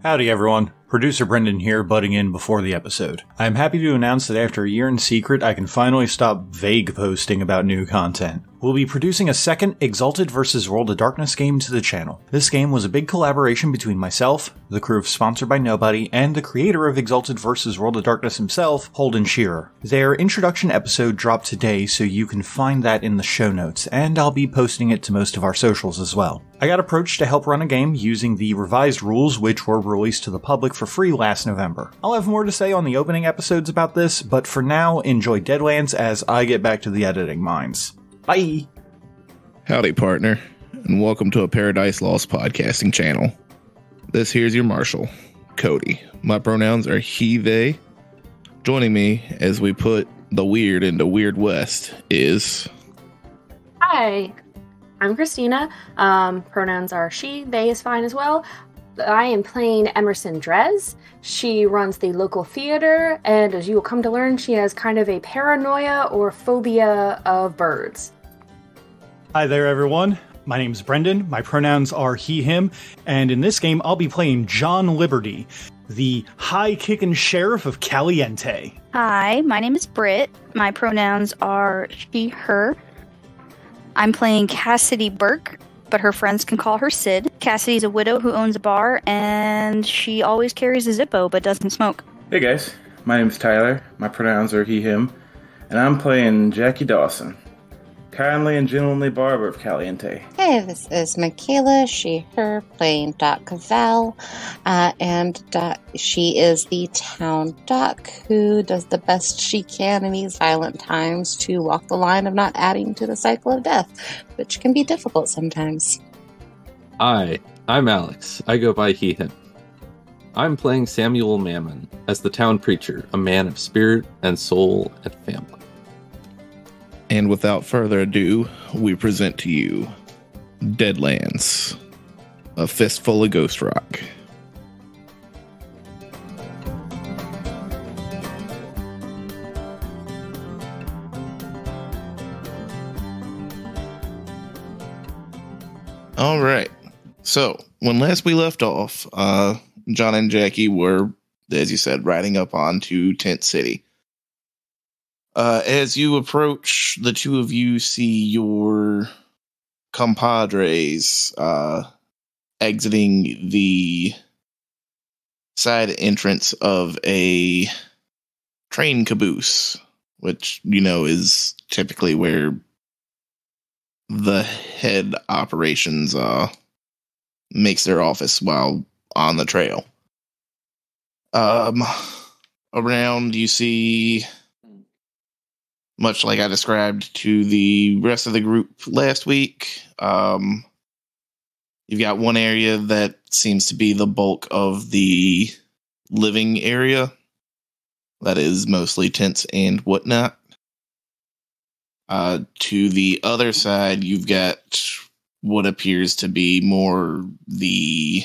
Howdy everyone, producer Brendan here, butting in before the episode. I am happy to announce that after a year in secret, I can finally stop vague posting about new content. We'll be producing a second Exalted vs. World of Darkness game to the channel. This game was a big collaboration between myself, the crew of Sponsored by Nobody, and the creator of Exalted vs. World of Darkness himself, Holden Shearer. Their introduction episode dropped today, so you can find that in the show notes, and I'll be posting it to most of our socials as well. I got approached to help run a game using the revised rules which were released to the public for free last November. I'll have more to say on the opening episodes about this, but for now, enjoy Deadlands as I get back to the editing mines. Bye! Howdy, partner, and welcome to a Paradise Lost podcasting channel. This here's your marshal, Cody. My pronouns are he, they. Joining me as we put the weird into Weird West is... Hi, I'm Christina. Pronouns are she, they is fine as well. I am playing Emerson Drez. She runs the local theater, and as you will come to learn, she has kind of a paranoia or phobia of birds. Hi there everyone, my name's Brendan, my pronouns are he, him, and in this game I'll be playing John Liberty, the high-kickin' sheriff of Caliente. Hi, my name is Britt. My pronouns are she, her. I'm playing Cassidy Burke, but her friends can call her Sid. Cassidy's a widow who owns a bar, and she always carries a Zippo but doesn't smoke. Hey guys, my name's Tyler, my pronouns are he, him, and I'm playing Jackie Dawson, kindly and gentlemanly barber of Caliente. Hey, this is Michaela, she, her, playing Doc Cavell, and she is the town doc who does the best she can in these violent times to walk the line of not adding to the cycle of death, which can be difficult sometimes. Hi, I'm Alex. I go by he, him. I'm playing Samuel Mammon as the town preacher, a man of spirit and soul and family. And without further ado, we present to you Deadlands, a fistful of ghost rock. All right. So, when last we left off, Jawn and Jackie were, as you said, riding up onto Tent City. As you approach, the two of you see your compadres exiting the side entrance of a train caboose, which, you know, is typically where the head operations makes their office while on the trail. Around, you see... much like I described to the rest of the group last week, you've got one area that seems to be the bulk of the living area. That is mostly tents and whatnot. To the other side, you've got what appears to be more the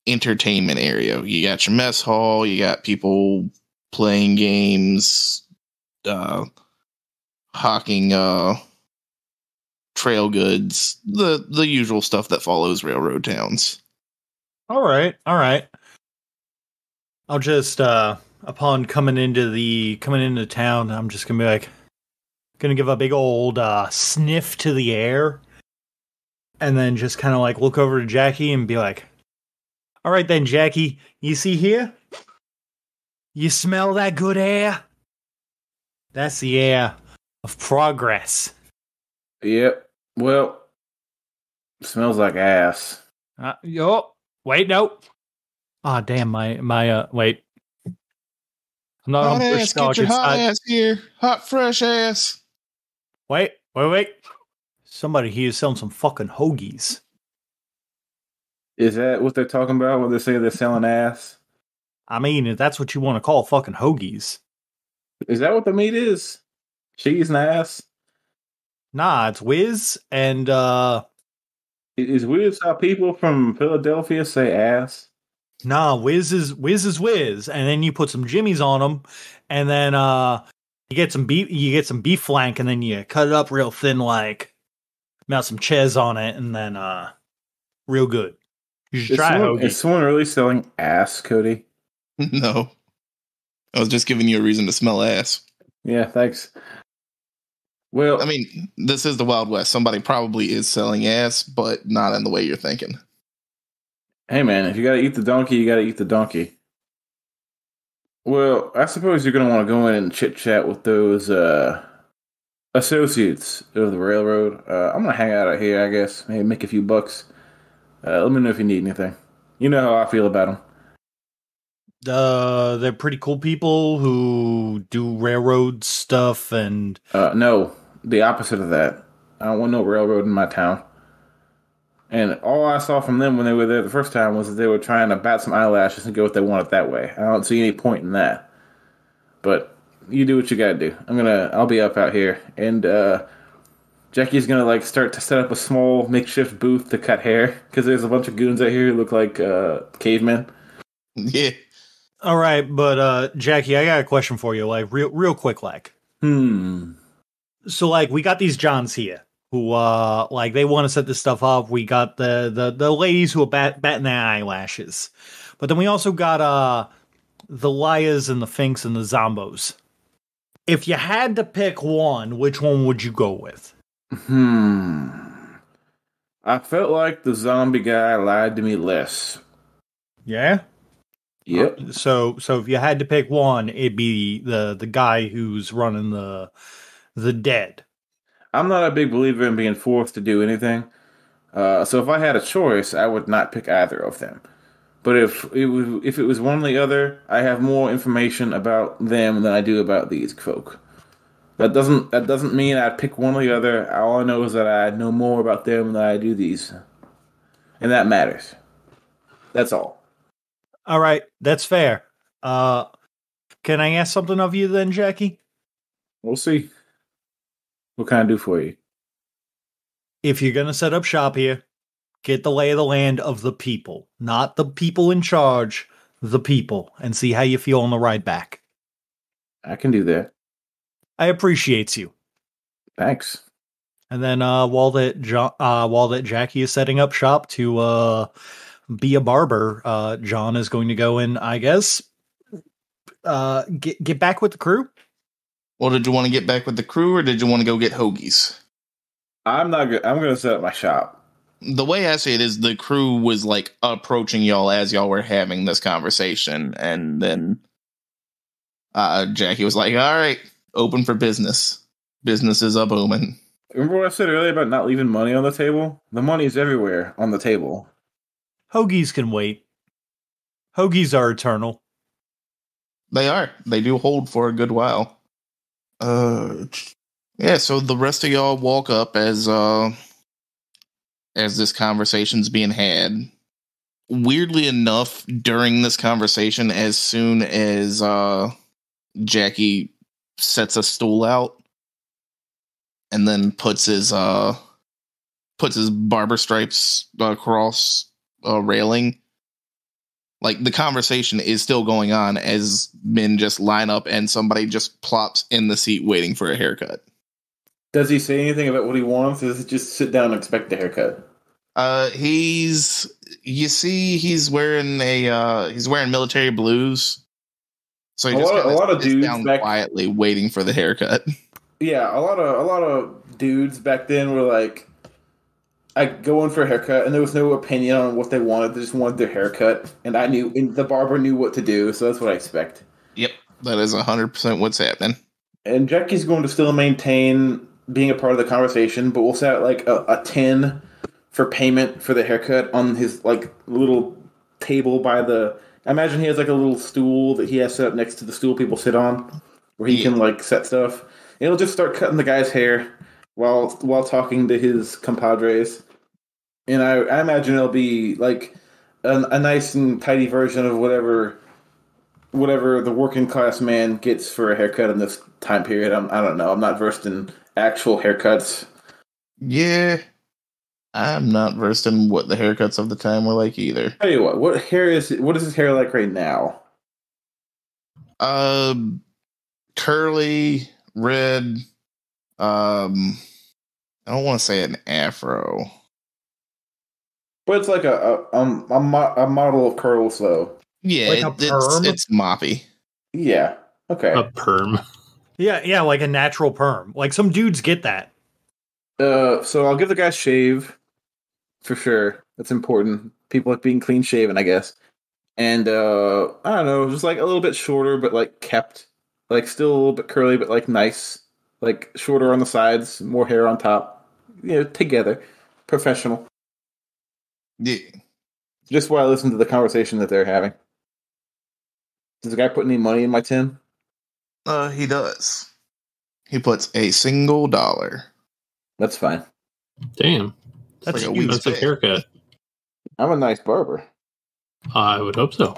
entertainment area. You got your mess hall, you got people playing games, hawking trail goods, the usual stuff that follows railroad towns. All right. I'll just upon coming into town, I'm just gonna give a big old sniff to the air, and then just kind of like look over to Jackie and be like, "All right then, Jackie, you see here? You smell that good air? That's the air of progress." Yep. Well, smells like ass. Wait, no. Ah, damn, my wait. I'm not Hot on ass, get your hot ass here. Hot, fresh ass. Wait. Somebody here is selling some fucking hoagies. Is that what they're talking about when they say they're selling ass? I mean, if that's what you want to call fucking hoagies. Is that what the meat is? Cheese and ass? Nah, it's whiz and Is weird how people from Philadelphia say ass? Nah, whiz is whiz, and then you put some jimmies on them, and then you get some beef flank, and then you cut it up real thin, like melt some ches on it, and then real good. You should try hoagie. Is someone really selling ass, Cody? No. I was just giving you a reason to smell ass. Yeah, thanks. Well, I mean, this is the Wild West. Somebody probably is selling ass, but not in the way you're thinking. hey man, if you gotta eat the donkey, you gotta eat the donkey. Well, I suppose you're gonna want to go in and chit chat with those associates of the railroad. I'm gonna hang out here, I guess. Maybe make a few bucks. Let me know if you need anything. You know how I feel about them. They're pretty cool people who do railroad stuff and... No, the opposite of that. I don't want no railroad in my town. And all I saw from them when they were there the first time was that they were trying to bat some eyelashes and go what they wanted that way. I don't see any point in that. But you do what you gotta do. I'll be up out here. And, Jackie's gonna, start to set up a small makeshift booth to cut hair. Because there's a bunch of goons out here who look like, cavemen. Yeah. All right, but Jackie, I got a question for you, real quick, So, we got these Jawns here who, they want to set this stuff up. We got the ladies who are batting their eyelashes, but then we also got the liars and the finks and the zombos. If you had to pick one, which one would you go with? I felt like the zombie guy lied to me less. Yeah. Yep. So if you had to pick one, it'd be the guy who's running the dead. I'm not a big believer in being forced to do anything. So if I had a choice, I would not pick either of them. But if it was one or the other, I have more information about them than I do about these folk. That doesn't mean I'd pick one or the other. All I know is that I know more about them than I do these. And that matters. That's all. All right, that's fair. Can I ask something of you then, Jackie? We'll see. What can I do for you? If you're gonna set up shop here, get the lay of the land of the people, not the people in charge, the people, and see how you feel on the ride back. I can do that. I appreciates you. Thanks. And then while that Jackie is setting up shop to be a barber, Jawn is going to go and, I guess, get back with the crew. Well, did you want to get back with the crew, or did you want to go get hoagies? I'm not good. I'm going to set up my shop. The way I see it is the crew was approaching y'all as y'all were having this conversation, and then Jackie was like, "All right, open for business. Business is a booming." Remember what I said earlier about not leaving money on the table? The money's everywhere on the table. Hoagies can wait. Hoagies are eternal. They are. They do hold for a good while. Yeah, so the rest of y'all walk up as this conversation's being had. Weirdly enough, during this conversation, as soon as Jackie sets a stool out and then puts his barber stripes across a railing, the conversation is still going on as men just line up and somebody just plops in the seat waiting for a haircut. Does he say anything about what he wants, or does he just sit down and expect a haircut? He's wearing military blues. So he just a lot of dudes down quietly waiting for the haircut. Yeah, a lot of dudes back then were like, I go in for a haircut, and there was no opinion on what they wanted. They just wanted their haircut, and the barber knew what to do, so that's what I expect. Yep, that is 100% what's happening. And Jackie's going to still maintain being a part of the conversation, but we'll set a 10 for payment for the haircut on his little table by the. I imagine he has a little stool that he has set up next to the stool people sit on, where he can set stuff. And he'll just start cutting the guy's hair while talking to his compadres. And I imagine it'll be a nice and tidy version of whatever the working class man gets for a haircut in this time period. I don't know. I'm not versed in actual haircuts. Yeah, I'm not versed in what the haircuts of the time were like either. Tell you what is his hair like right now? Curly, red. I don't want to say an afro. But it's like a model of curls, though. Yeah, Like a perm? it's moppy. Yeah. Okay. A perm. Yeah, like a natural perm. Like some dudes get that. So I'll give the guy shave for sure. That's important. People like being clean shaven, I guess. And I don't know, just like a little bit shorter, but like kept, like still a little bit curly, but like nice, like shorter on the sides, more hair on top. You know, together, professional. Yeah. Just while I listen to the conversation that they're having. Does the guy put any money in my tin? He does. He puts a single $1. That's fine. Damn. That's like a huge. week's That's a pay. haircut. I'm a nice barber. I would hope so.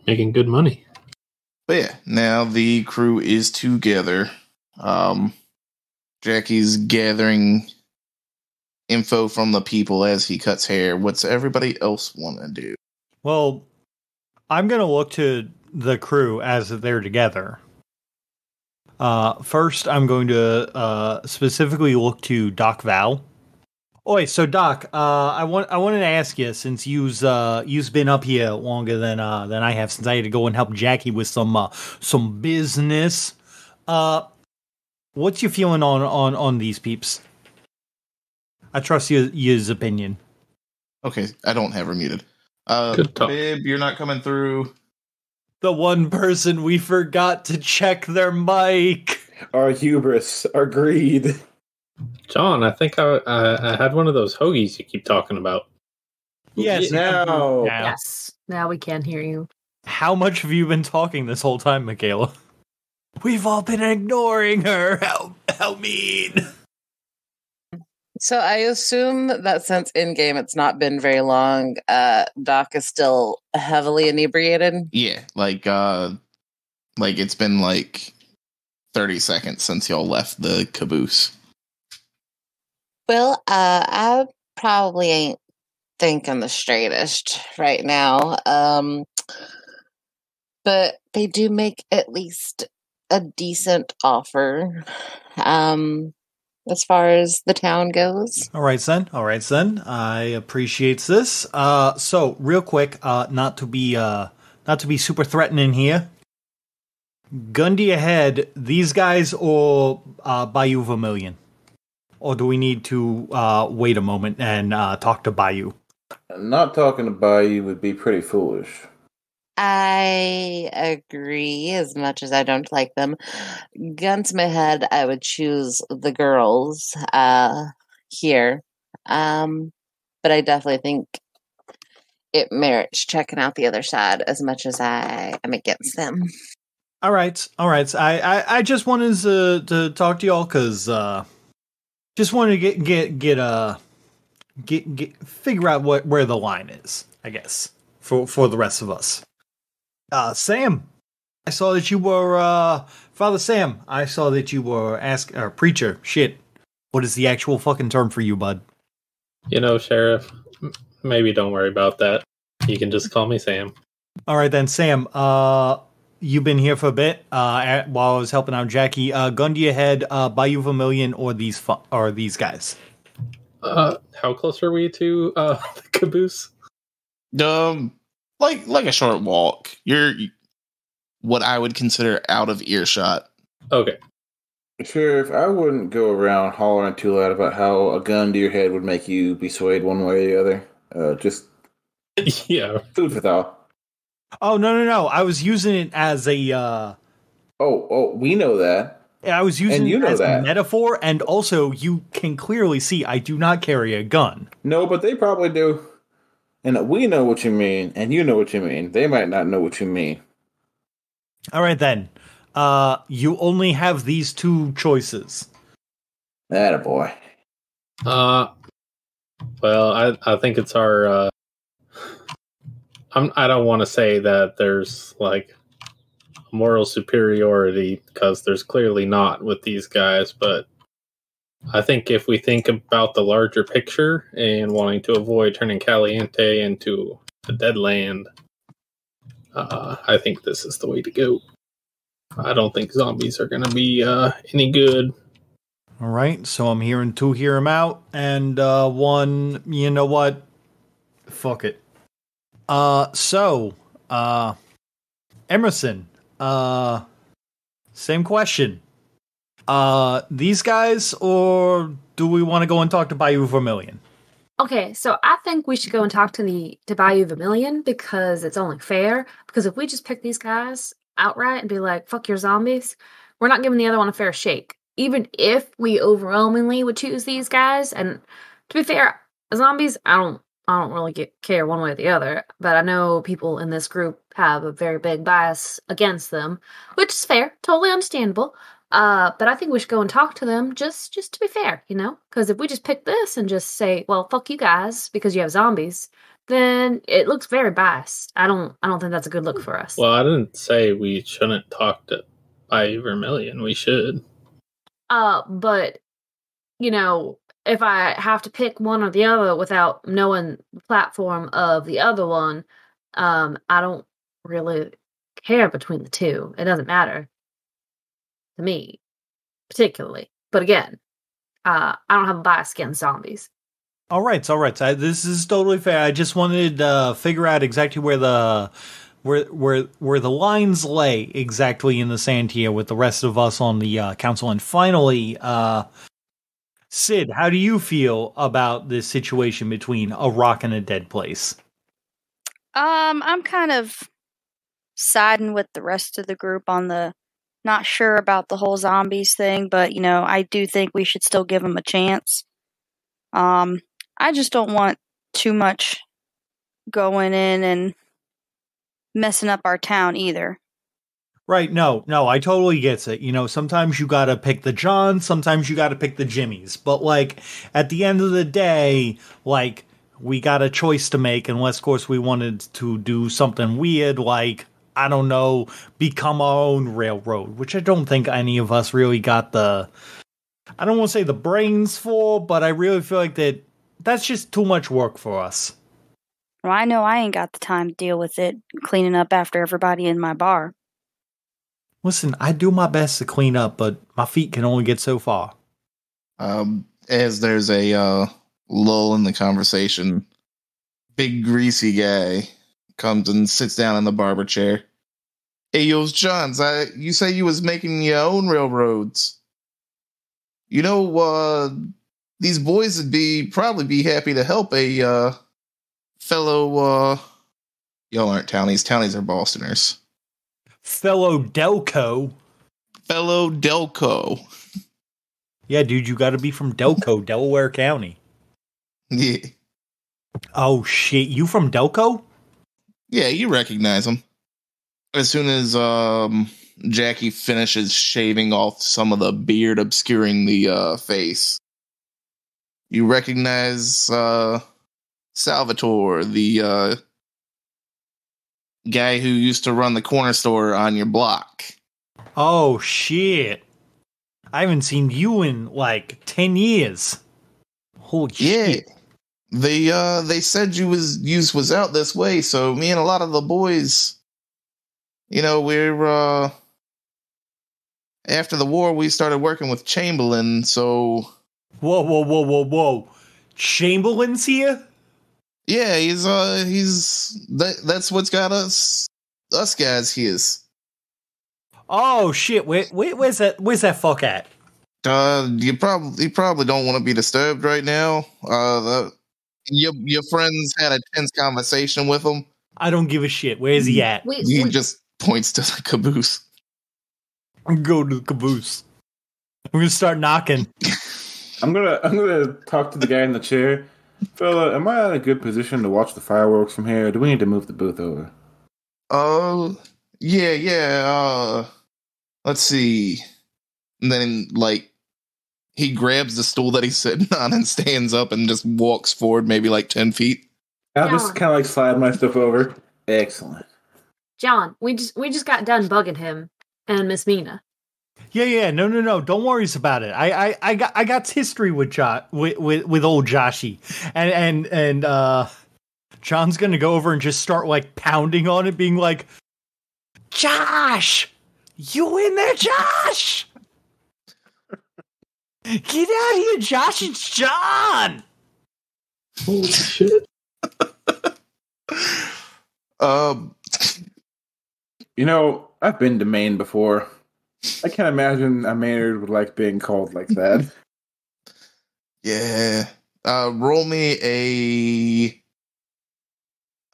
Making good money. But yeah, now the crew is together. Jackie's gathering info from the people as he cuts hair. What's everybody else want to do? Well, I'm going to look to the crew as they're together. First, I'm going to specifically look to Doc Val. Oi, so Doc, I wanted to ask you, since you've been up here longer than I have, since I had to go and help Jackie with some business. What's your feeling on these peeps? I trust your opinion. Okay, I don't have her muted. Good talk. Babe, you're not coming through. The one person we forgot to check their mic. Our hubris, our greed. John, I think I had one of those hoagies you keep talking about. Yes. No. Yes. Now we can hear you. How much have you been talking this whole time, Michaela? We've all been ignoring her. How mean. So I assume that since in game it's not been very long, Doc is still heavily inebriated. Yeah, like it's been like 30 seconds since y'all left the caboose. Well, I probably ain't thinking the straightest right now. But they do make at least a decent offer. As far as the town goes. All right, then. I appreciate this. So real quick, not to be super threatening here. Gun to your head, these guys or Bayou Vermilion? Or do we need to wait a moment and talk to Bayou? Not talking to Bayou would be pretty foolish. I agree, as much as I don't like them. Gun to my head, I would choose the girls here. But I definitely think it merits checking out the other side as much as I am against them. All right. I just wanted to talk to y'all because just wanted to get figure out where the line is, I guess, for the rest of us. Sam, I saw that you were Father Sam. I saw that you were preacher. Shit, what is the actual fucking term for you, bud? You know, Sheriff, maybe don't worry about that. You can just call me Sam. All right then, Sam. You've been here for a bit. While I was helping out Jackie. Gun to your head. Bayou Vermilion or these guys. How close are we to the caboose? Like a short walk. You're what I would consider out of earshot. Okay. Sheriff, I wouldn't go around hollering too loud about how a gun to your head would make you be swayed one way or the other. Just Yeah. food for thought. Oh no! I was using it as a. Oh, we know that. I was using And you it know as that. a metaphor, and also you can clearly see I do not carry a gun. No, but they probably do. And we know what you mean, and you know what you mean. They might not know what you mean. All right then. You only have these two choices. Attaboy. Well, I think it's our. I don't want to say that there's like moral superiority because there's clearly not with these guys, but I think if we think about the larger picture and wanting to avoid turning Caliente into a dead land, I think this is the way to go. I don't think zombies are going to be any good. All right, so I'm hearing 2 hear him out, and 1, you know what? Fuck it. Emerson, same question. These guys, or do we want to go and talk to Bayou Vermilion? Okay, so I think we should go and talk to Bayou Vermilion because it's only fair. Because if we just pick these guys outright and be like, fuck your zombies, we're not giving the other one a fair shake. Even if we overwhelmingly would choose these guys, and to be fair, zombies, I don't really care one way or the other, but I know people in this group have a very big bias against them, which is fair, totally understandable. But I think we should go and talk to them just to be fair, you know? Because if we just pick this and just say, well, fuck you guys because you have zombies, then it looks very biased. I don't think that's a good look for us. Well, I didn't say we shouldn't talk to Bayou Vermilion. We should. But, you know, if I have to pick one or the other without knowing the platform of the other one, I don't really care between the two. It doesn't matter to me, particularly. But again, I don't have a bias against zombies. All right. This is totally fair. I just wanted to figure out exactly where the lines lay exactly in the sand here with the rest of us on the council. And finally, Sid, how do you feel about this situation between a rock and a dead place? I'm kind of siding with the rest of the group on the not sure about the whole zombies thing, but, you know, I do think we should still give them a chance. I just don't want too much going in and messing up our town either. Right, no, I totally get it. You know, sometimes you gotta pick the Jawns, sometimes you gotta pick the Jimmies. But, like, at the end of the day, like, we got a choice to make, unless, of course, we wanted to do something weird, like, I don't know, become our own railroad, which I don't think any of us really got I don't want to say the brains for, but I really feel like that's just too much work for us. Well, I know I ain't got the time to deal with it, cleaning up after everybody in my bar. Listen, I do my best to clean up, but my feet can only get so far. As there's a lull in the conversation, big greasy guy comes and sits down in the barber chair. Hey, yo, Jawns, you say you was making your own railroads. You know, these boys would probably be happy to help a fellow. Y'all aren't townies. Townies are Bostoners. Fellow Delco. Yeah, dude, you gotta be from Delco, Delaware County. Yeah. Oh, shit, you from Delco? Yeah, you recognize him. As soon as Jackie finishes shaving off some of the beard obscuring the face, you recognize Salvatore, the guy who used to run the corner store on your block. Oh, shit. I haven't seen you in, like, 10 years. Holy shit. They said you was out this way, so me and a lot of the boys, you know, we're after the war we started working with Chamberlain, so Whoa. Chamberlain's here? yeah, that's what's got us guys here. Oh shit, where's that fuck at? You probably don't want to be disturbed right now. Your friends had a tense conversation with him. I don't give a shit. Where's he at? He just points to the caboose. Go to the caboose. I'm gonna start knocking. I'm gonna talk to the guy in the chair. Fella, am I in a good position to watch the fireworks from here, or do we need to move the booth over? Yeah. Let's see. And then, like, he grabs the stool that he's sitting on and stands up and just walks forward maybe like 10 feet. I'll just kind of like slide my stuff over. Excellent. John, we just got done bugging him and Miss Mina. Yeah. No. Don't worry about it. I got history with with old Joshy, and John's gonna go over and just start like pounding on it, being like, "Josh, you in there, Josh?" Get out here, Josh! It's John! Holy shit. You know, I've been to Maine before. I can't imagine a Maynard would like being called like that. Yeah. Roll me a...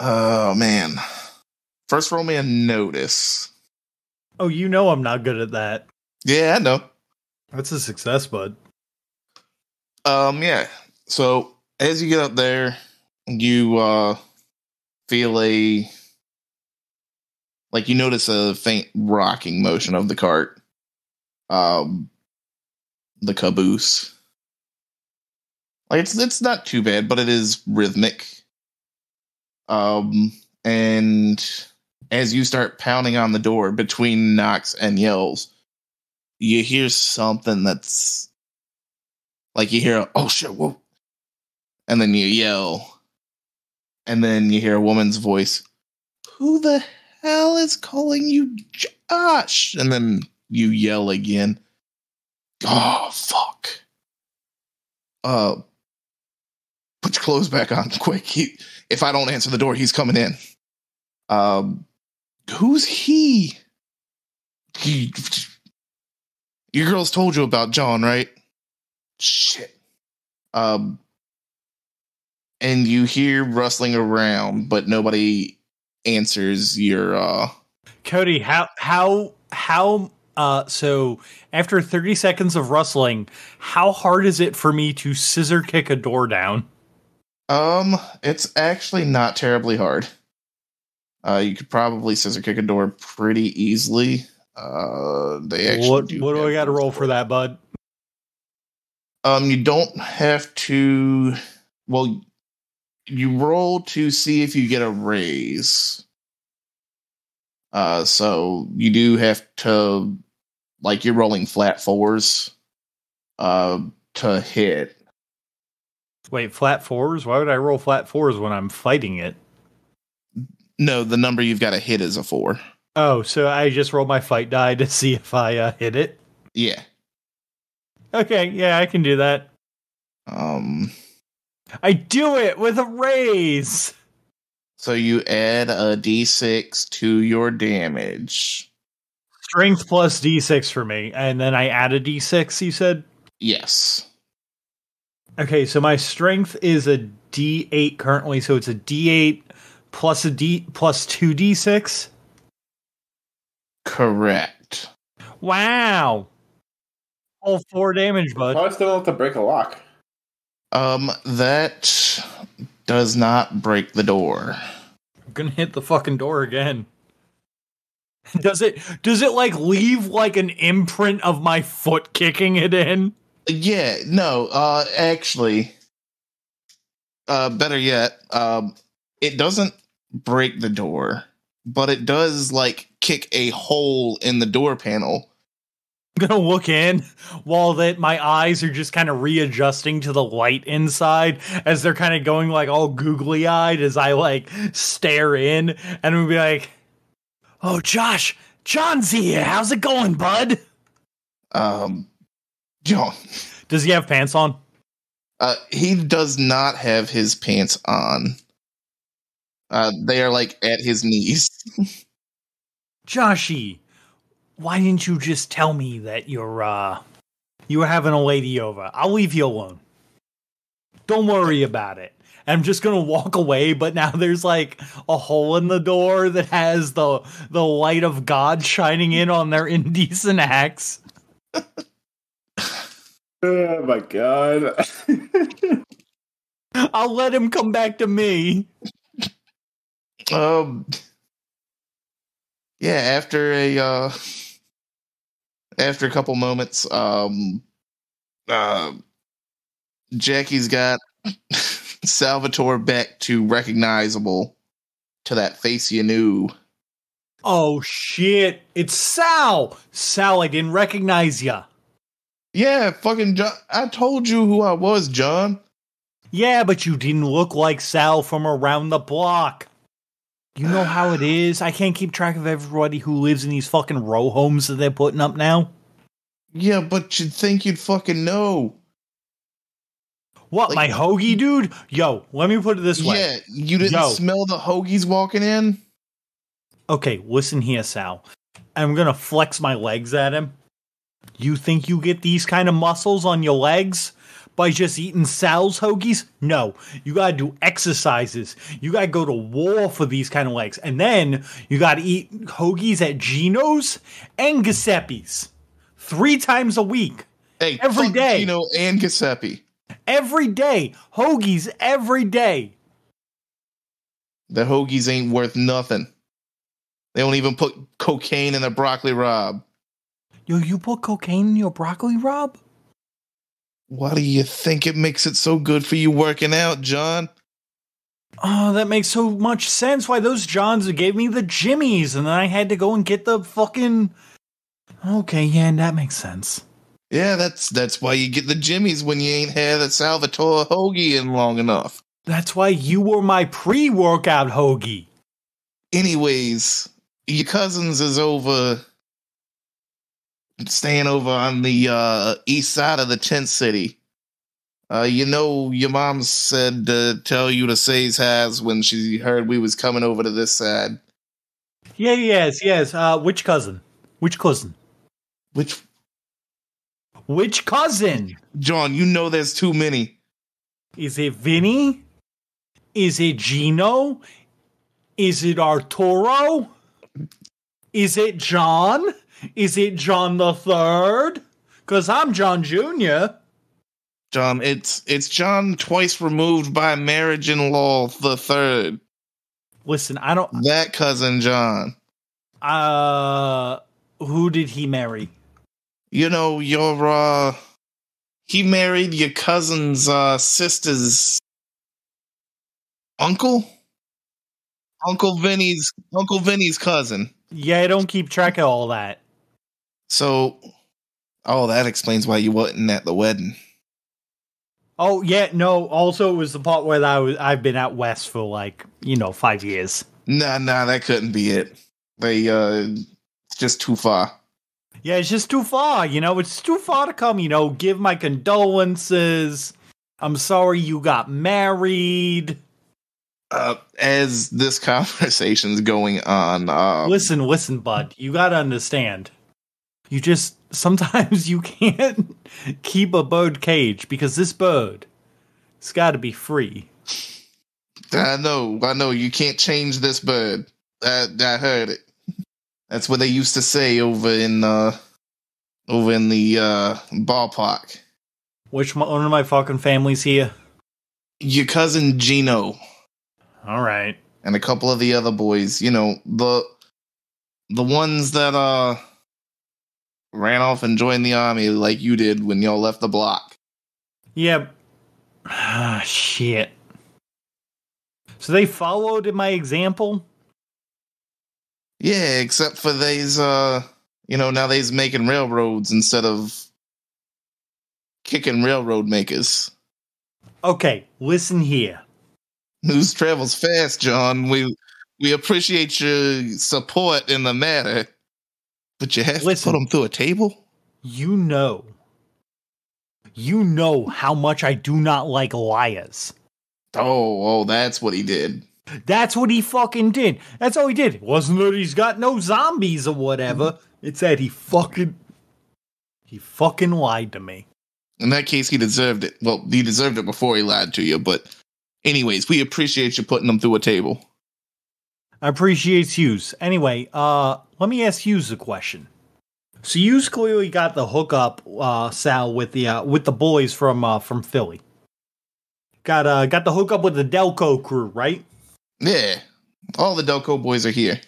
Oh, man. First, roll me a notice. Oh, you know I'm not good at that. Yeah, I know. That's a success, bud. Yeah. So, as you get up there, you, feel a... Like, you notice a faint rocking motion of the cart. The caboose. Like, it's not too bad, but it is rhythmic. And as you start pounding on the door between knocks and yells, you hear something that's like you hear, oh shit, whoa. And then you yell. And then you hear a woman's voice. Who the hell is calling you Josh? And then you yell again. Oh, fuck. Put your clothes back on quick. If I don't answer the door, he's coming in. Who's he? Your girls told you about Jawn, right? Shit. And you hear rustling around, but nobody answers your, Cody, so after 30 seconds of rustling, how hard is it for me to scissor kick a door down? It's actually not terribly hard. You could probably scissor kick a door pretty easily. They actually what do I got to roll for that, bud? You don't have to. Well, you roll to see if you get a raise. So you do have to, like, you're rolling flat fours, to hit. Wait, flat fours? Why would I roll flat fours when I'm fighting it? No, the number you've got to hit is a 4. Oh, so I just roll my fight die to see if I hit it? Yeah. Okay, yeah, I can do that. I do it with a raise! So you add a d6 to your damage. Strength plus d6 for me, and then I add a d6, you said? Yes. Okay, so my strength is a d8 currently, so it's a d8 plus 2d6? Correct. Wow! All 4 damage, bud. Probably still have to break a lock. That does not break the door. I'm gonna hit the fucking door again. Does it like leave like an imprint of my foot kicking it in? Yeah, no, actually, better yet, it doesn't break the door, but it does, like, kick a hole in the door panel. I'm gonna look in while my eyes are just kind of readjusting to the light inside as they're kind of going, like, all googly-eyed as I, like, stare in, and I'm gonna be like, oh, Josh, John's here, how's it going, bud? Jawn. Does he have pants on? He does not have his pants on. They are, like, at his knees. Joshy, why didn't you just tell me that you were having a lady over? I'll leave you alone. Don't worry about it. I'm just gonna walk away, but now there's, like, a hole in the door that has the light of God shining in on their indecent acts. Oh my god. I'll let him come back to me. Yeah, after a couple moments, Jackie's got Salvatore back to recognizable to that face you knew. Oh shit, it's Sal! Sal, I didn't recognize ya. Yeah, fucking John. I told you who I was, John. Yeah, but you didn't look like Sal from around the block. You know how it is? I can't keep track of everybody who lives in these fucking row homes that they're putting up now. Yeah, but you'd think you'd fucking know. What, Like- my hoagie dude? Yo, let me put it this way. Yeah, you didn't Yo. smell the hoagies walking in? Okay, listen here, Sal. I'm gonna flex my legs at him. You think you get these kind of muscles on your legs by just eating Sal's hoagies? No, you gotta do exercises. You gotta go to war for these kind of legs. And then you gotta eat hoagies at Gino's and Giuseppe's 3 times a week. Hey, Every fuck day. Gino and Giuseppe. Every day. Hoagies every day. The hoagies ain't worth nothing. They don't even put cocaine in the broccoli rabe. Yo, you put cocaine in your broccoli, Rob? Why do you think it makes it so good for you working out, John? Oh, that makes so much sense. Why those Jawns gave me the jimmies, and then I had to go and get the fucking... Okay, yeah, that makes sense. Yeah, that's why you get the jimmies when you ain't had a Salvatore hoagie in long enough. That's why you were my pre-workout hoagie. Anyways, your cousins is staying over on the east side of the tent city. You know, your mom said to tell you to say has when she heard we was coming over to this side. Yeah, yes. Which cousin? Which cousin? Which cousin? John, you know there's too many. Is it Vinny? Is it Gino? Is it Arturo? Is it John? Is it John the Third? Because I'm John Jr. John, it's John twice removed by marriage-in-law the third. Listen, I don't... That cousin John. Who did he marry? You know, he married your cousin's sister's uncle? Uncle Vinny's cousin. Yeah, I don't keep track of all that. So, that explains why you wasn't at the wedding. Oh, yeah, no, also it was the part where I've been out west for 5 years. Nah, that couldn't be it. It's just too far. Yeah, it's just too far, it's too far to come, give my condolences. I'm sorry you got married. As this conversation's going on, Listen, bud, you gotta understand. Sometimes you can't keep a bird caged because this bird, it's gotta be free. I know, you can't change this bird. I heard it. That's what they used to say over in the ballpark. Which one of my fucking families here? Your cousin Gino. All right. And a couple of the other boys, the ones that ran off and joined the army like you did when y'all left the block. Yeah. Shit. So they followed my example? Yeah, except for they's now they's making railroads instead of kicking railroad makers. Okay, listen here. News travels fast, John. We appreciate your support in the matter, but you have to put them through a table? You know how much I do not like liars. Oh, that's what he did. That's what he fucking did. That's all he did. It wasn't that he's got no zombies or whatever. It's that he fucking lied to me. In that case, he deserved it. Well, he deserved it before he lied to you, but anyways, we appreciate you putting them through a table. I appreciate Hughes. Anyway, let me ask Hughes a question. So Hughes clearly got the hookup, Sal, with the boys from Philly. Got the hookup with the Delco crew, right? Yeah, all the Delco boys are here.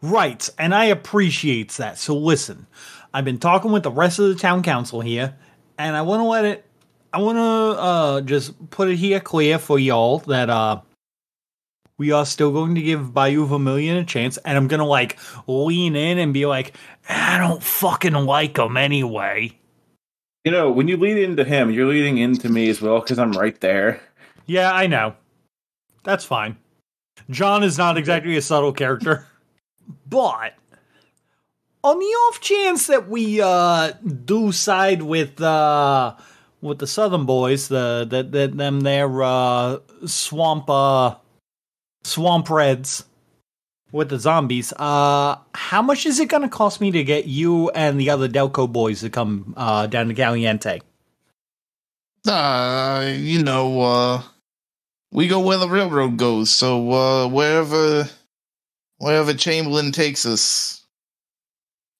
Right, and I appreciate that. So listen, I've been talking with the rest of the town council here, and I want to just put it here clear for y'all that we are still going to give Bayou Vermilion a chance, and I'm going to lean in and be like, I don't fucking like him anyway. When you lead into him, you're leading into me as well because I'm right there. Yeah, I know. That's fine. John is not exactly a subtle character. But on the off chance that we do side with the Southern boys, them there swamp reds with the zombies, how much is it going to cost me to get you and the other Delco boys to come down to Caliente? We go where the railroad goes, so wherever Chamberlain takes us,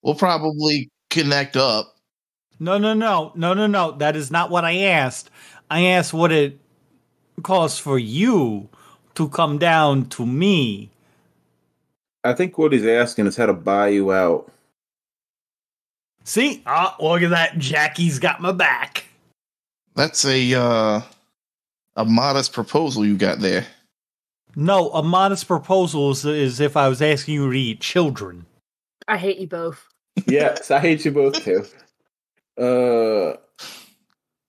we'll probably connect up. No. That is not what I asked. I asked what it costs for you to come down to me. I think what he's asking is how to buy you out. See? Look at that. Jackie's got my back. That's a modest proposal you got there. No, a modest proposal is if I was asking you to eat children. I hate you both. Yes, I hate you both too.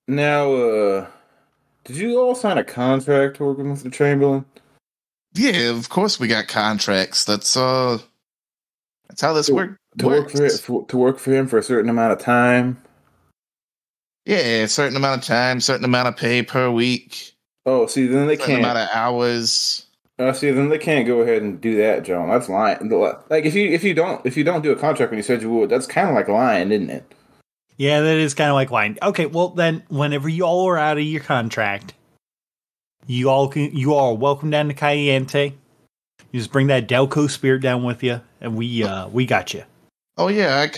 Now, did you all sign a contract working with the Chamberlain? Yeah, of course we got contracts. That's how this works. To work for him for a certain amount of time. Yeah, a certain amount of time, certain amount of pay per week. Oh, see, then they certain can't. Amount of hours. See, then they can't go ahead and do that, John. That's lying. Like if you don't do a contract when you said you would, that's kind of like lying, isn't it? Yeah, that is kind of like lying. Okay, well then, whenever you all are out of your contract, you are welcome down to Caliente. You just bring that Delco spirit down with you, and we got you. Oh yeah, our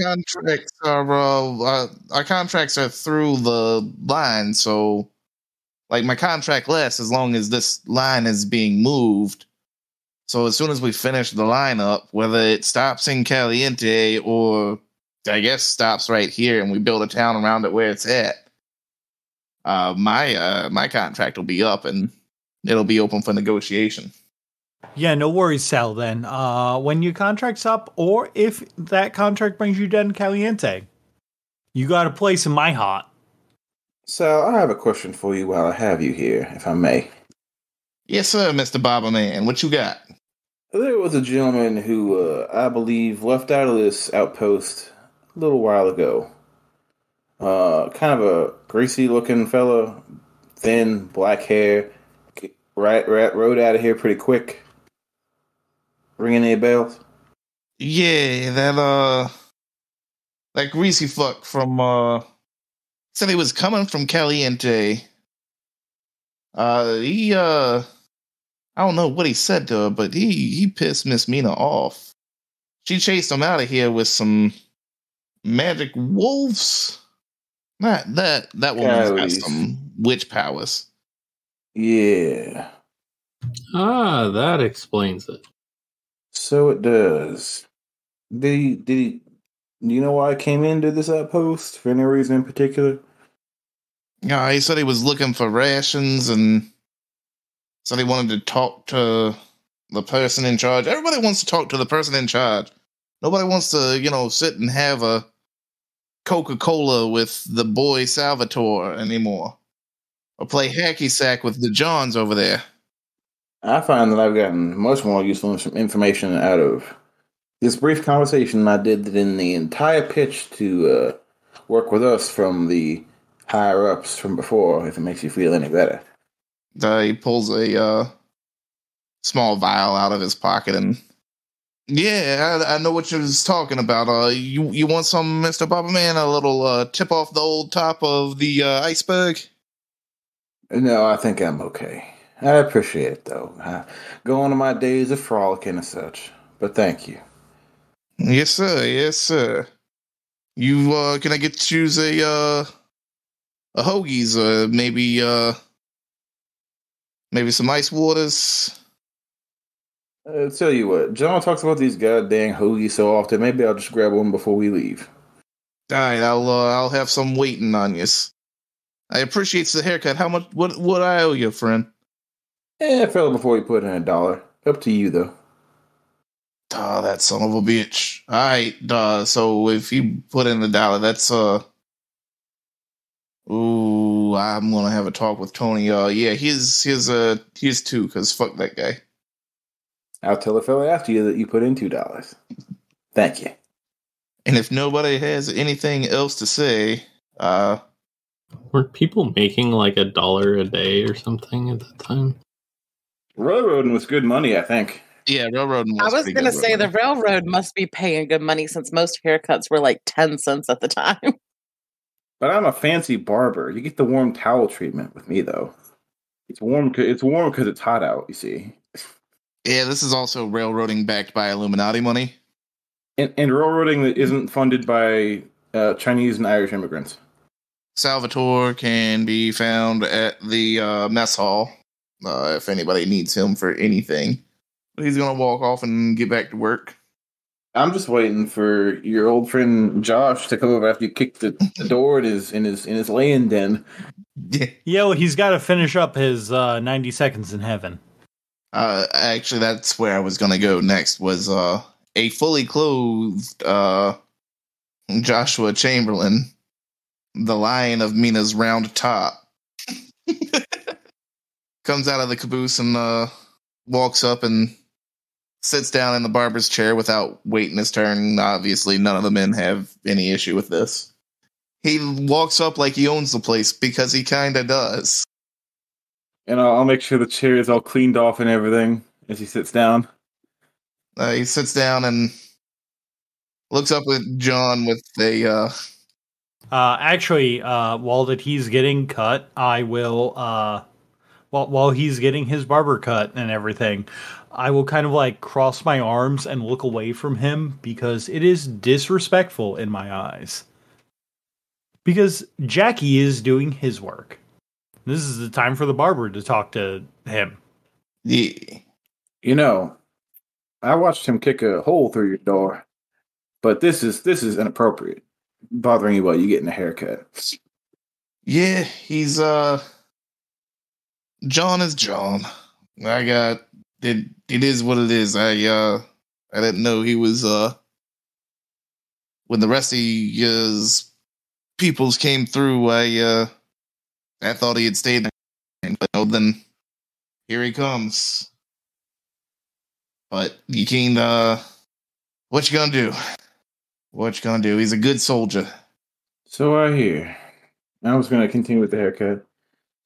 contracts are through the line, so like my contract lasts as long as this line is being moved. So as soon as we finish the lineup, whether it stops in Caliente or I guess stops right here and we build a town around it where it's at, my contract will be up and it'll be open for negotiation. Yeah, no worries, Sal, then. When your contract's up, or if that contract brings you down to Caliente, you got a place in my heart. Sal, I have a question for you while I have you here, if I may. Yes, sir, Mr. Barberman. What you got? There was a gentleman who, I believe, left out of this outpost a little while ago. Kind of a greasy-looking fella, thin, black hair, rode out of here pretty quick. Ringing any bells? Yeah, that greasy fuck from said he was coming from Caliente. I don't know what he said to her, but he pissed Miss Mina off. She chased him out of here with some magic wolves. That woman's got some witch powers. Yeah. That explains it. So it does. Did he? Do you know why I came into this outpost? For any reason in particular? Yeah, he said he was looking for rations and said he wanted to talk to the person in charge. Everybody wants to talk to the person in charge. Nobody wants to, sit and have a Coca-Cola with the boy Salvatore anymore. Or play hacky sack with the Jawns over there. I find that I've gotten much more useful information out of this brief conversation I did than the entire pitch to work with us from the higher-ups from before, if it makes you feel any better. He pulls a small vial out of his pocket and... Yeah, I know what you was talking about. You want some, Mr. Barberman? A little tip off the old top of the iceberg? No, I think I'm okay. I appreciate it, though. I go on to my days of frolicking and such. But thank you. Yes, sir. Yes, sir. You, can I get you a hoagies or maybe some ice waters? Tell you what, John talks about these goddamn hoagies so often. Maybe I'll just grab one before we leave. All right, I'll have some waiting on you. I appreciate the haircut. How much? What I owe you, friend? Fella, before you put in $1. Up to you, though. Oh, that son of a bitch. All right, so if you put in $1, that's ooh, I'm gonna have a talk with Tony. Yeah, here's 2, cause fuck that guy. I'll tell the fella after you that you put in $2. Thank you. And if nobody has anything else to say, Weren't people making like $1 a day or something at that time? Railroading was good money, I think. yeah, railroading I was was pretty going to good say the money. railroad must be paying good money since most haircuts were like 10 cents at the time. But I'm a fancy barber. You get the warm towel treatment with me, though. It's warm because it's hot out, you see. Yeah, this is also railroading backed by Illuminati money. And railroading that isn't funded by Chinese and Irish immigrants. Salvatore can be found at the mess hall if anybody needs him for anything. But he's going to walk off and get back to work. I'm just waiting for your old friend Josh to come over after you kick the door in his laying den. Yeah, well, he's got to finish up his 90 seconds in heaven. Actually, that's where I was going to go next, was a fully clothed Joshua Chamberlain, the lion of Mina's round top, comes out of the caboose and walks up and sits down in the barber's chair without waiting his turn. Obviously, none of the men have any issue with this. He walks up like he owns the place, because he kind of does. And I'll make sure the chair is all cleaned off and everything as he sits down. He sits down and looks up at John with a... Actually, while that he's getting cut, I will, while he's getting his barber cut and everything, I will kind of like cross my arms and look away from him, because it is disrespectful in my eyes. Because Jackie is doing his work. This is the time for the barber to talk to him. Yeah. You know, I watched him kick a hole through your door, but this is inappropriate. Bothering you while you getting a haircut. Yeah, he's John is John. It is what it is. I didn't know he was when the rest of his peoples came through, I thought he had stayed there, but no, then here he comes. But you can what you gonna do? What you gonna do? He's a good soldier. So I hear. I was going to continue with the haircut.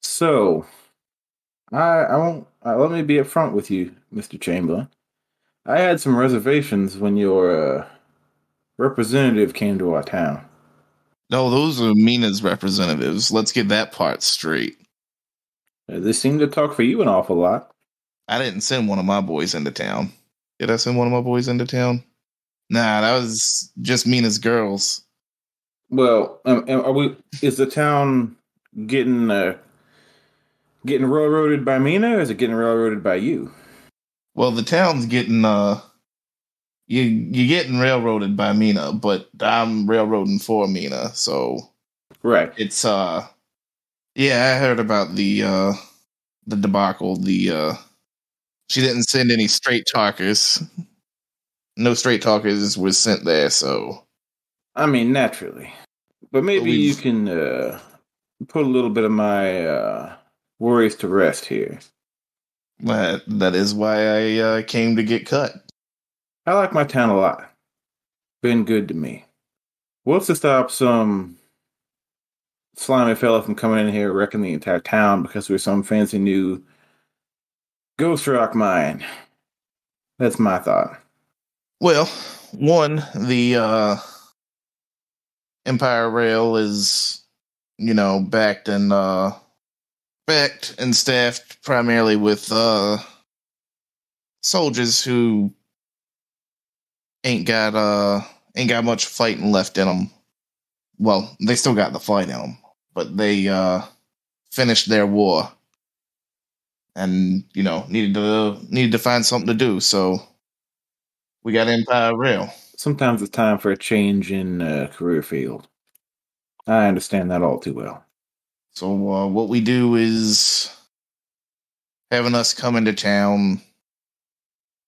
So, I won't. Let me be upfront with you, Mr. Chamberlain. I had some reservations when your representative came to our town. No, those are Mina's representatives. Let's get that part straight. They seem to talk for you an awful lot. I didn't send one of my boys into town. Did I send one of my boys into town? Nah, that was just Mina's girls. Well, is the town getting railroaded by Mina, or is it getting railroaded by you? Well, the town's getting you're getting railroaded by Mina, but I'm railroading for Mina, so Right. it's yeah, I heard about the debacle. She didn't send any straight talkers. No straight talkers was sent there, so I mean, naturally. But maybe you can put a little bit of my worries to rest here. that is why I came to get cut. I like my town a lot. Been good to me. What's to stop some slimy fella from coming in here wrecking the entire town because we're some fancy new ghost rock mine? That's my thought. Well, one, the Empire Rail is, backed and staffed primarily with soldiers who ain't got much fighting left in them. Well, they still got the fight in them, but they finished their war and needed to find something to do. So we got Empire Rail. Sometimes it's time for a change in career field. I understand that all too well. So what we do is having us come into town.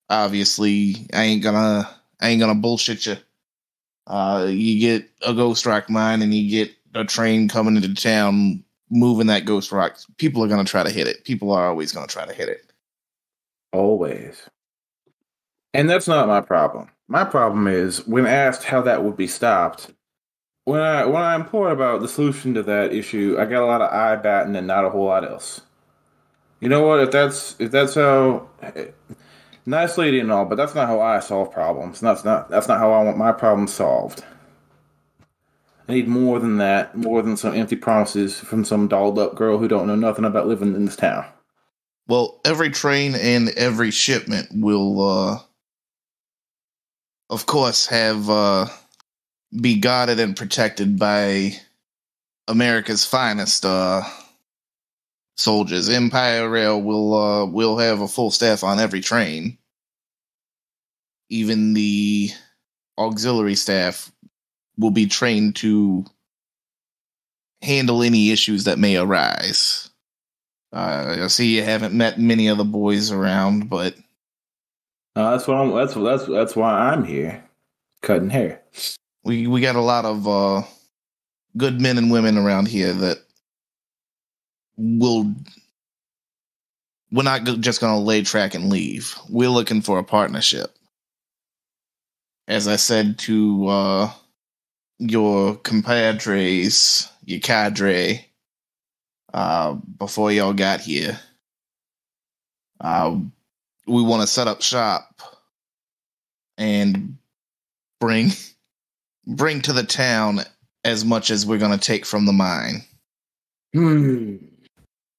Obviously, I ain't gonna bullshit you. You get a ghost rock mine and you get a train coming into town moving that ghost rock. People are gonna try to hit it. People are always gonna try to hit it. Always. And that's not my problem. My problem is when asked how that would be stopped. When I implored about the solution to that issue, I got a lot of eye batting and not a whole lot else. You know what? If that's how nice lady and all, but that's not how I solve problems. That's not how I want my problems solved. I need more than that, more than some empty promises from some dolled up girl who don't know nothing about living in this town. Well, every train and every shipment will, of course, have be guarded and protected by America's finest soldiers. Empire Rail will have a full staff on every train. Even the auxiliary staff will be trained to handle any issues that may arise. I see you haven't met many of the boys around, but That's why I'm here, cutting hair. we got a lot of good men and women around here that we're not just going to lay track and leave. We're looking for a partnership. As I said to your compadres, your cadre, before y'all got here, we want to set up shop and bring to the town as much as we're going to take from the mine.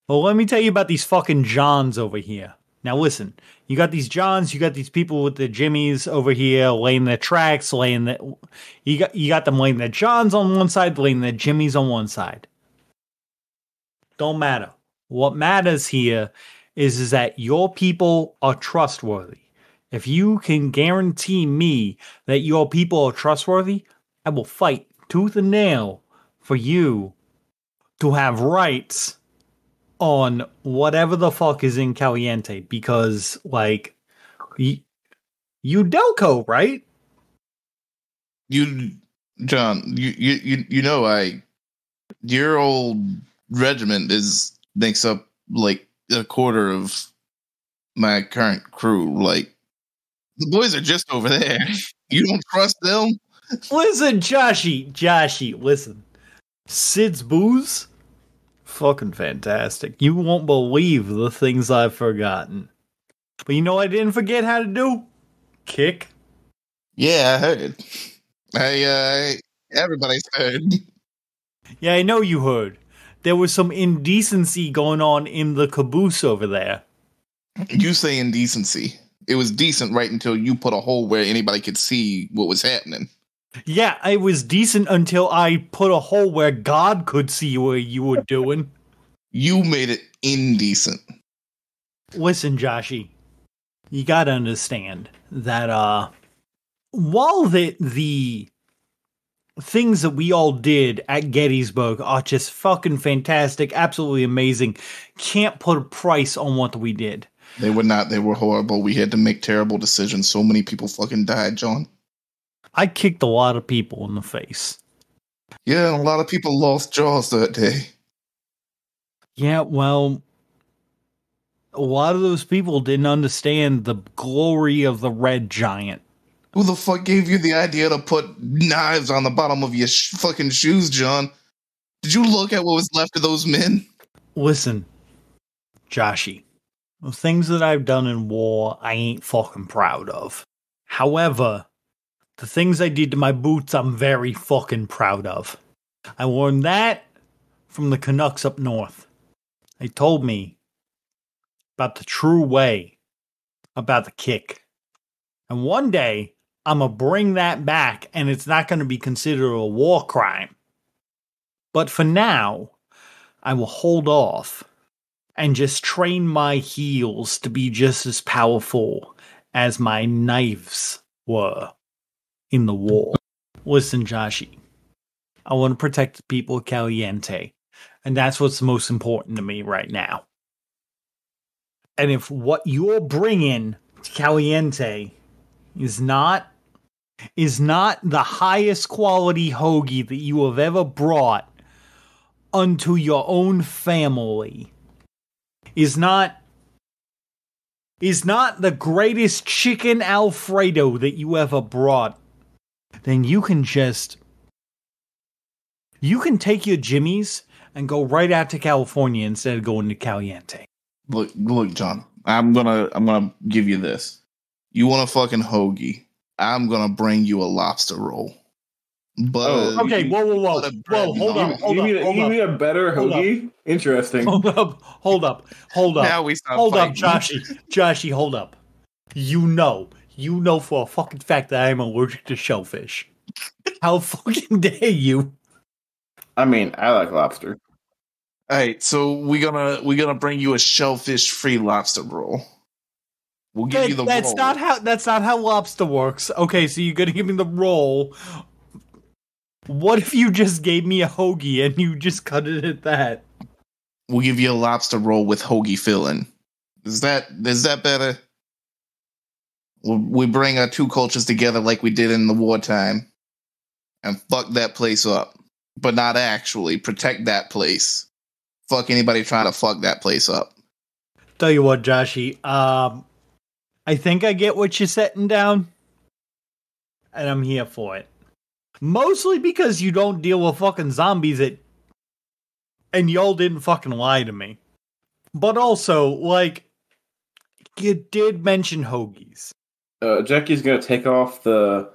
Well, let me tell you about these fucking Jawns over here. Now listen, you got these Jawns, you got these people with the jimmies over here laying their tracks, you got them laying their Jawns on one side, laying their jimmies on one side. Don't matter. What matters here is that your people are trustworthy. If you can guarantee me that your people are trustworthy, I will fight tooth and nail for you to have rights on whatever the fuck is in Caliente, because, like, you Delco, right? John, you know, your old regiment makes up like a quarter of my current crew. Like, the boys are just over there. You don't trust them? Listen, Joshy, listen. Sid's booze? Fucking fantastic. You won't believe the things I've forgotten. But you know what I didn't forget how to do? Kick. Yeah, I heard. Everybody's heard. Yeah, I know you heard. There was some indecency going on in the caboose over there. You say indecency. It was decent right until you put a hole where anybody could see what was happening. Yeah, it was decent until I put a hole where God could see what you were doing. You made it indecent. Listen, Joshy, you gotta understand that, while the things that we all did at Gettysburg are just fucking fantastic, absolutely amazing, can't put a price on what we did. They were not. They were horrible. We had to make terrible decisions. So many people fucking died, John. I kicked a lot of people in the face. Yeah, and a lot of people lost jaws that day. Yeah, well, a lot of those people didn't understand the glory of the Red Giant. Who the fuck gave you the idea to put knives on the bottom of your fucking shoes, John? Did you look at what was left of those men? Listen, Joshy, the things that I've done in war, I ain't fucking proud of. However, the things I did to my boots, I'm very fucking proud of. I learned that from the Canucks up north. They told me about the true way, about the kick. And one day, I'm going to bring that back, and it's not going to be considered a war crime. But for now, I will hold off and just train my heels to be just as powerful as my knives were in the war. Listen, Joshy, I want to protect the people of Caliente, and that's what's most important to me right now. And if what you're bringing to Caliente is not the highest quality hoagie that you have ever brought unto your own family, is not is not the greatest chicken Alfredo that you ever brought, then you can take your jimmies and go right out to California instead of going to Caliente. Look, John. I'm gonna give you this. You want a fucking hoagie? I'm gonna bring you a lobster roll. But okay, whoa, hold up. You need a better hoagie? Interesting. Hold up. Now we stop Hold fighting. up, Joshy, hold up. You know for a fucking fact that I'm allergic to shellfish. How fucking dare you? I mean, I like lobster. All right, so we're gonna bring you a shellfish-free lobster roll. We'll give you the roll. That's not how lobster works. Okay, so you're gonna give me the roll. What if you just gave me a hoagie and you just cut it at that? We'll give you a lobster roll with hoagie filling. Is that better? We bring our two cultures together like we did in the wartime, and fuck that place up. But not actually protect that place. Fuck anybody trying to fuck that place up. Tell you what, Joshy. I think I get what you're setting down, and I'm here for it. Mostly because you don't deal with fucking zombies and y'all didn't fucking lie to me. But also, like, you did mention hoagies. Jackie's gonna take off the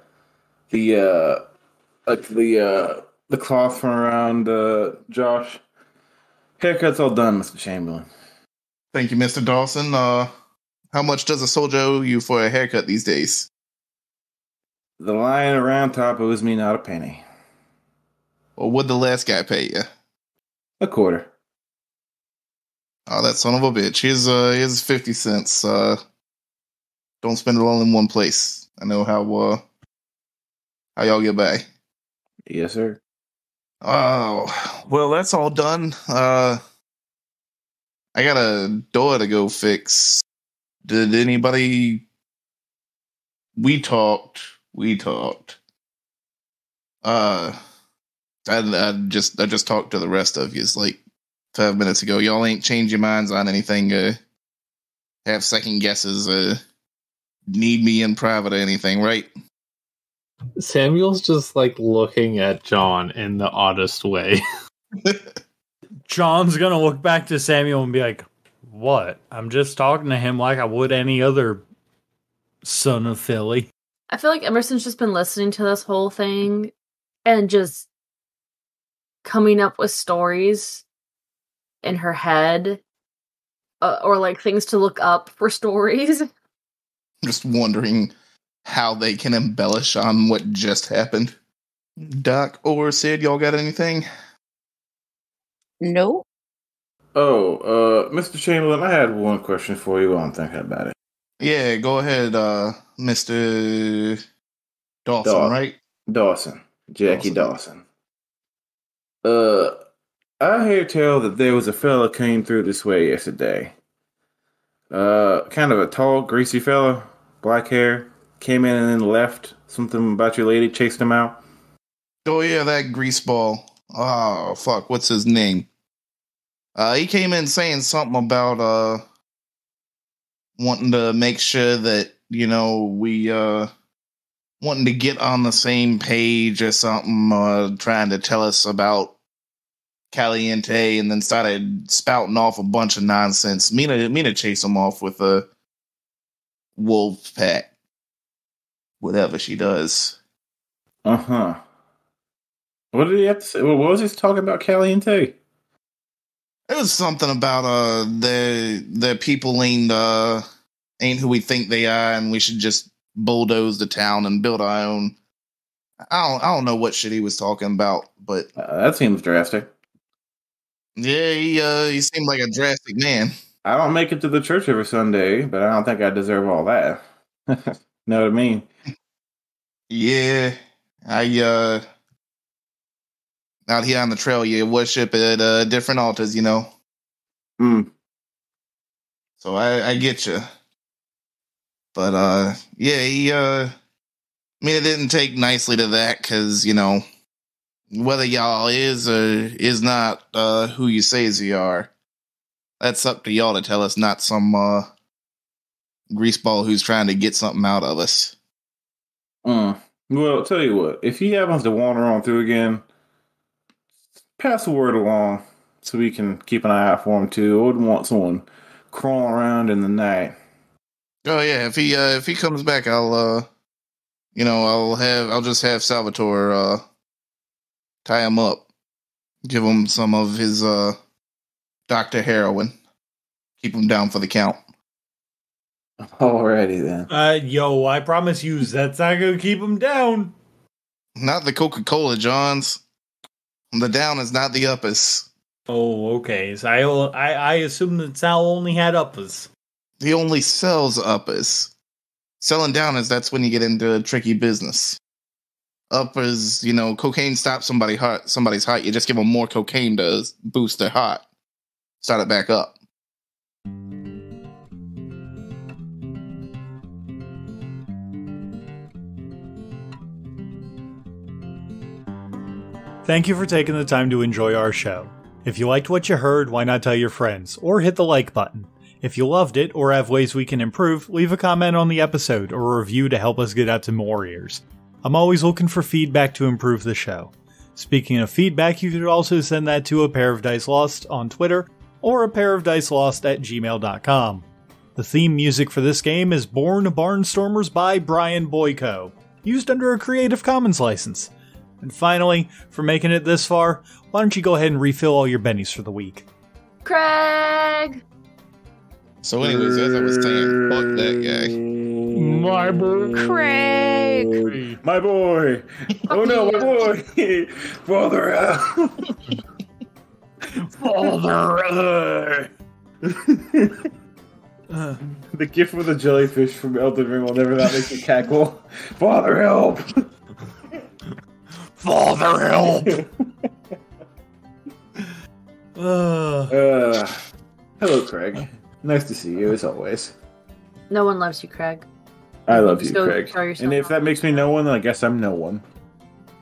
cloth from around Josh. Haircut's all done, Mr. Chamberlain. Thank you, Mr. Dawson. How much does a soldier owe you for a haircut these days? The lion around top owes me not a penny. Or what'd the last guy pay you? A quarter. Oh, that son of a bitch. Here's 50 cents. Don't spend it all in one place. I know how y'all get by. Yes, sir. Oh, well, that's all done. I got a door to go fix. Did anybody... We talked. I just talked to the rest of you like 5 minutes ago. Y'all ain't changed your minds on anything. Have second guesses. Need me in private or anything, right? Samuel's just like looking at John in the oddest way. John's gonna look back to Samuel and be like, "What? I'm just talking to him like I would any other son of Philly." I feel like Emerson's just been listening to this whole thing and just coming up with stories in her head or like things to look up for stories. Just wondering how they can embellish on what just happened. Doc or Sid, y'all got anything? No. Oh, Mr. Chamberlain, I had one question for you while I'm thinking about it. Yeah, go ahead, Mr. Dawson, right? Dawson. Jackie Dawson. I hear tell that there was a fella came through this way yesterday. Kind of a tall, greasy fella, black hair, came in and then left. Something about your lady chased him out. Oh yeah, that greaseball. Oh fuck, what's his name? He came in saying something about wanting to make sure that, you know, we wanting to get on the same page or something, trying to tell us about Caliente, and then started spouting off a bunch of nonsense. Mina chased him off with a wolf pack. Whatever she does. Uh-huh. What did he have to say? What was he talking about Caliente? It was something about the people ain't who we think they are, and we should just bulldoze the town and build our own. I don't know what shit he was talking about, but that seems drastic. Yeah, he seemed like a drastic man. I don't make it to the church every Sunday, but I don't think I deserve all that. Know what I mean? Yeah, out here on the trail, you worship at different altars, you know. So I get you. But yeah, I mean, it didn't take nicely to that, because, you know, whether y'all is or is not who you say you are, that's up to y'all to tell us, not some greaseball who's trying to get something out of us. Well, I'll tell you what. If he happens to wander on through again, pass the word along so we can keep an eye out for him too. I wouldn't want someone crawling around in the night. Oh yeah, if he comes back, I'll just have Salvatore tie him up, give him some of his Dr. Heroin, keep him down for the count. Alrighty then. I promise you, that's not gonna keep him down. Not the Coca-Cola, Jawns. The down is not the uppers. Oh, okay. So I assume that Sal only had uppers. He only sells uppers. Selling downers, that's when you get into tricky business. Uppers, cocaine stops somebody's heart. You just give them more cocaine to boost their heart. Start it back up. Thank you for taking the time to enjoy our show. If you liked what you heard, why not tell your friends, or hit the like button. If you loved it, or have ways we can improve, leave a comment on the episode, or a review to help us get out to more ears. I'm always looking for feedback to improve the show. Speaking of feedback, you could also send that to apairofdicelost on Twitter, or apairofdicelost@gmail.com. The theme music for this game is Born Barnstormers by Brian Boyko, used under a Creative Commons license. And finally, for making it this far, why don't you go ahead and refill all your bennies for the week? Craig! So anyways, as I was saying, fuck that guy. My boy. Craig! My boy! Oh no, my boy! Father out! Father! The gift with the jellyfish from Elden Ring will never not make me cackle. Father, help! Father, help! Hello, Craig. Nice to see you, as always. No one loves you, Craig. I love you, Just go Craig. throw yourself And if off. that makes me no one, then I guess I'm no one.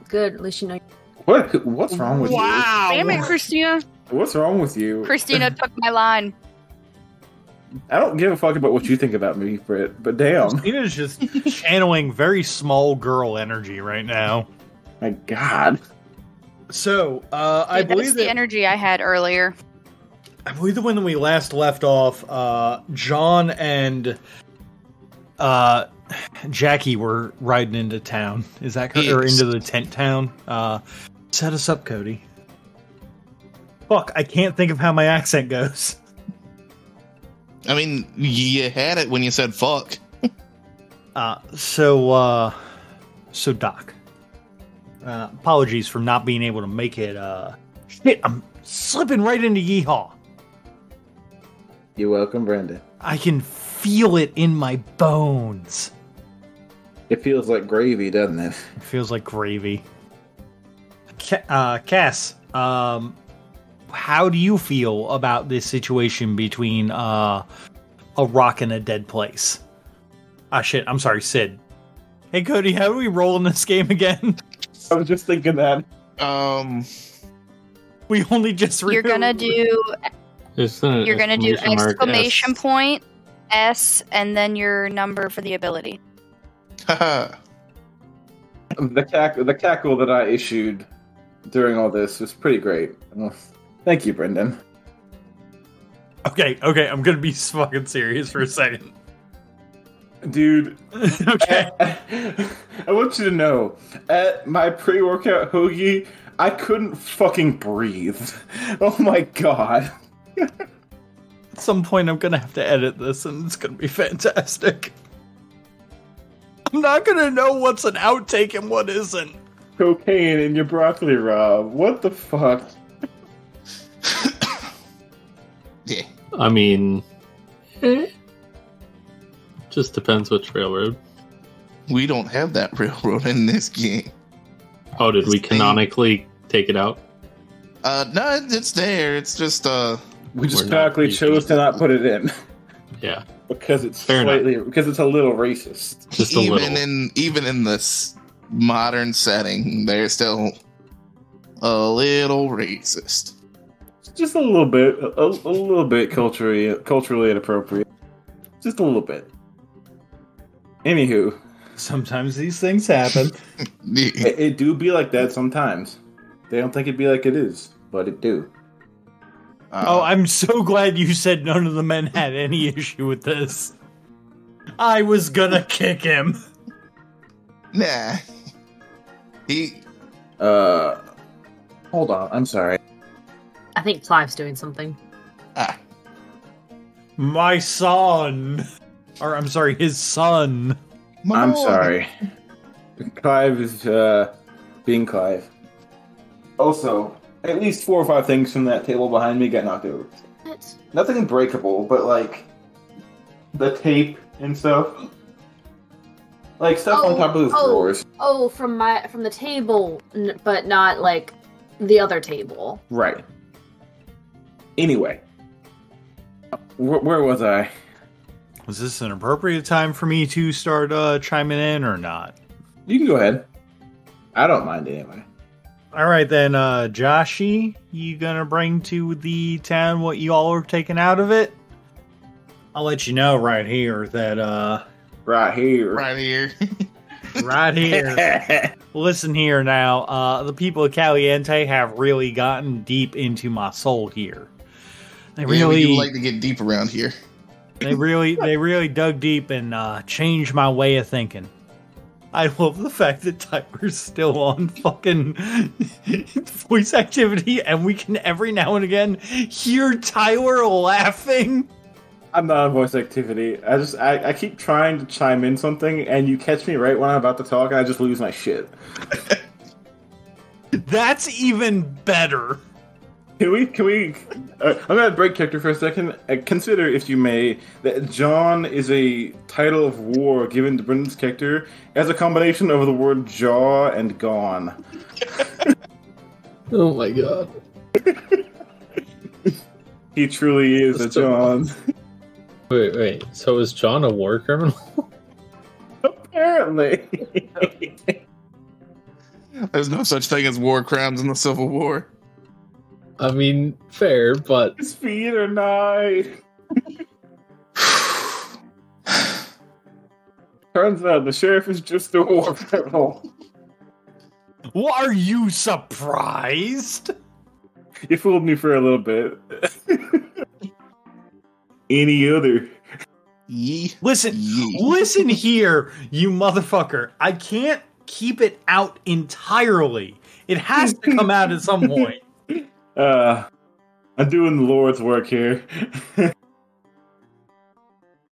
Good, at least you know. What's wrong with Damn it, Christina. you? What's wrong with you? Christina took my line. I don't give a fuck about what you think about me, Britt, but damn. Christina's just channeling very small girl energy right now. My God. So, I That's believe the that energy I had earlier. when we last left off, Jawn and Jackie were riding into town. Is that correct? Or into the tent town? Set us up, Cody. Fuck, I can't think of how my accent goes. I mean, you had it when you said fuck. So Doc. Apologies for not being able to make it. Shit, I'm slipping right into Yeehaw. You're welcome, Brandon. I can feel it in my bones. It feels like gravy, doesn't it? It feels like gravy. Cass, how do you feel about this situation between a rock and a dead place? Ah, shit, I'm sorry, Sid. Hey, Cody, how do we roll in this game again? I was just thinking that. We only just... You're gonna do Exclamation mark exclamation S. point, S, and then your number for the ability. Haha. The cackle that I issued during all this was pretty great. Thank you, Brendan. Okay, I'm gonna be fucking serious for a second. Dude, Okay. I want you to know, at my pre-workout hoagie, I couldn't fucking breathe. Oh my God. At some point, I'm gonna have to edit this, and it's gonna be fantastic. I'm not gonna know what's an outtake and what isn't. Cocaine in your broccoli, Rob. What the fuck? Yeah. I mean, just depends which railroad. We don't have that railroad in this game. Oh, did we This thing- canonically take it out? No, it's there. It's just We just We're not practically used chose to not put it in Yeah, because it's Fair because it's a little racist. just a little. even in this modern setting, they're still a little racist. Just a little bit, a little bit culturally inappropriate. Just a little bit. Anywho, Sometimes these things happen. it do be like that sometimes. They don't think it be like it is, but it do. Oh, I'm so glad you said none of the men had any issue with this. I was gonna kick him. Nah. He. Hold on. I'm sorry. I think Clive's doing something. My son. Or, I'm sorry, his son. I'm sorry. Clive is being Clive. Also, at least 4 or 5 things from that table behind me got knocked over. What? Nothing breakable, but like the tape and stuff. Like stuff on top of those drawers. Oh, from the table, but not like the other table. Right. Anyway, where was I? Was this an appropriate time for me to start chiming in or not? You can go ahead. I don't mind anyway. All right then, Joshy, you gonna bring to the town what you all are taking out of it? I'll let you know right here that Right here. Right here. right here. Listen here now, the people of Caliente have really gotten deep into my soul here. They We really do like to get deep around here. they really dug deep and changed my way of thinking. I love the fact that Tyler's still on fucking voice activity, and we can every now and again hear Tyler laughing. I'm not on voice activity. I keep trying to chime in something, and you catch me right when I'm about to talk, and I just lose my shit. That's even better. Can we? I'm gonna break character for a second. Consider, if you may, that Jawn is a title of war given to Brendan's character as a combination of the word jaw and gone. Oh my god. He truly is a Jawn. Wait. So is John a war criminal? Apparently. There's no such thing as war crimes in the Civil War. I mean, fair, but His feet are nigh. Turns out the sheriff is just a war criminal. Are you surprised? You fooled me for a little bit. Any other? Listen here, you motherfucker. I can't keep it out entirely. It has to come out at some point. I'm doing the Lord's work here.